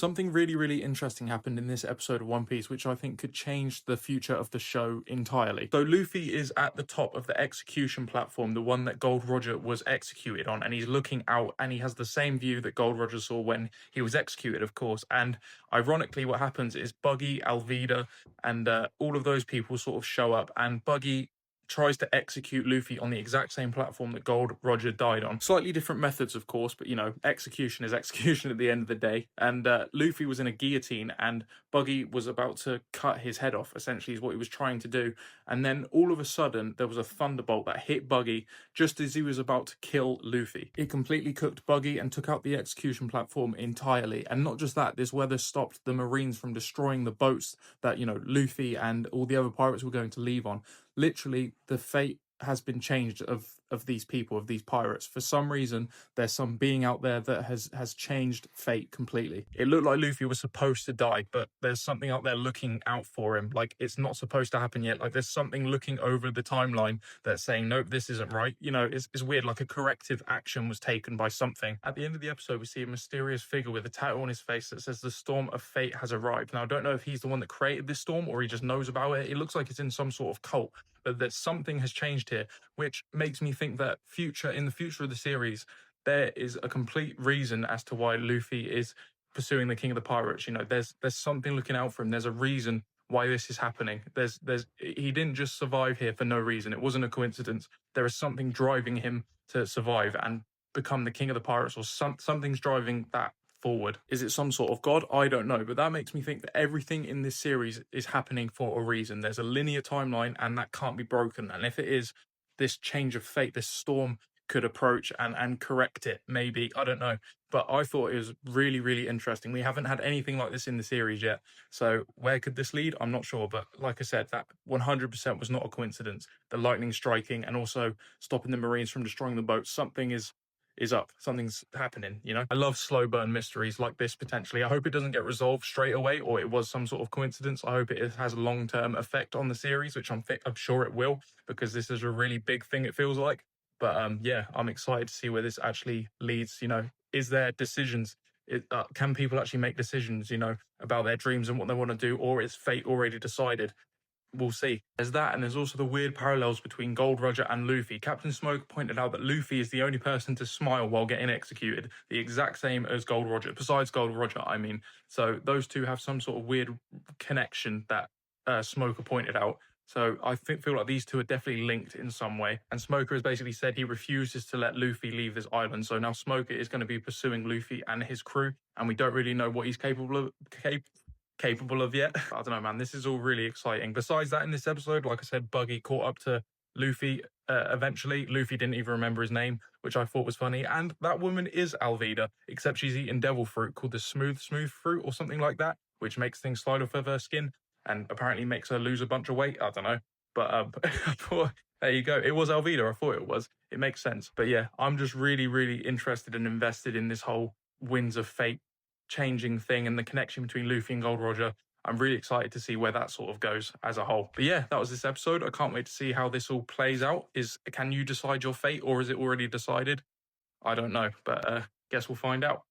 Something really, really interesting happened in this episode of One Piece, which I think could change the future of the show entirely. So Luffy is at the top of the execution platform, the one that Gold Roger was executed on, and he's looking out and he has the same view that Gold Roger saw when he was executed, of course. And ironically, what happens is Buggy, Alvida, and all of those people sort of show up, and Buggy tries to execute Luffy on the exact same platform that Gold Roger died on. Slightly different methods, of course, but execution is execution at the end of the day. And Luffy was in a guillotine, and Buggy was about to cut his head off, essentially, is what he was trying to do. And then all of a sudden, there was a thunderbolt that hit Buggy just as he was about to kill Luffy. It completely cooked Buggy and took out the execution platform entirely. And not just that, this weather stopped the Marines from destroying the boats that, Luffy and all the other pirates were going to leave on. Literally, the fate has been changed of these people, of these pirates. For some reason, there's some being out there that has changed fate completely. It looked like Luffy was supposed to die, but there's something out there looking out for him. Like, it's not supposed to happen yet. Like, there's something looking over the timeline that's saying, nope, this isn't right. It's weird. Like, a corrective action was taken by something. At the end of the episode, we see a mysterious figure with a tattoo on his face that says the storm of fate has arrived. Now, I don't know if he's the one that created this storm or he just knows about it. It looks like it's in some sort of cult, but that something has changed here, which makes me think that in the future of the series, there is a complete reason as to why Luffy is pursuing the King of the Pirates. There's something looking out for him. There's a reason why this is happening. He didn't just survive here for no reason. It wasn't a coincidence. There is something driving him to survive and become the King of the Pirates, or something's driving that forward. Is it some sort of god? I don't know, but that makes me think that everything in this series is happening for a reason. There's a linear timeline and that can't be broken. And if it is, this change of fate, this storm could approach and correct it, maybe. I don't know. But I thought it was really, really interesting. We haven't had anything like this in the series yet. So where could this lead? I'm not sure. But like I said, that 100% was not a coincidence. The lightning striking and also stopping the Marines from destroying the boat. Something is up. Something's happening, I love slow burn mysteries like this, potentially. I hope it doesn't get resolved straight away or it was some sort of coincidence. I hope it has a long-term effect on the series, which I'm sure it will, because this is a really big thing, it feels like. But yeah, I'm excited to see where this actually leads. Is there decisions? Can people actually make decisions, about their dreams and what they want to do, or is fate already decided? We'll see. There's that, and there's also the weird parallels between Gold Roger and Luffy. Captain Smoke pointed out that Luffy is the only person to smile while getting executed, the exact same as Gold Roger, besides Gold Roger, I mean. So those two have some sort of weird connection that Smoker pointed out. So I feel like these two are definitely linked in some way. And Smoker has basically said he refuses to let Luffy leave this island. So now Smoker is going to be pursuing Luffy and his crew, and we don't really know what he's capable of yet. I don't know, man. This is all really exciting. Besides that, in this episode, like I said, Buggy caught up to Luffy eventually. Luffy didn't even remember his name, which I thought was funny. And that woman is Alvida, except she's eating devil fruit called the smooth fruit or something like that, which makes things slide off of her skin and apparently makes her lose a bunch of weight. I don't know. But I thought, there you go. It was Alvida. I thought it was. It makes sense. But yeah, I'm just really, really interested and invested in this whole Winds of Fate changing thing and the connection between Luffy and Gold Roger. I'm really excited to see where that sort of goes as a whole. But yeah, that was this episode. I can't wait to see how this all plays out. Can you decide your fate, or is it already decided? I don't know, but guess we'll find out.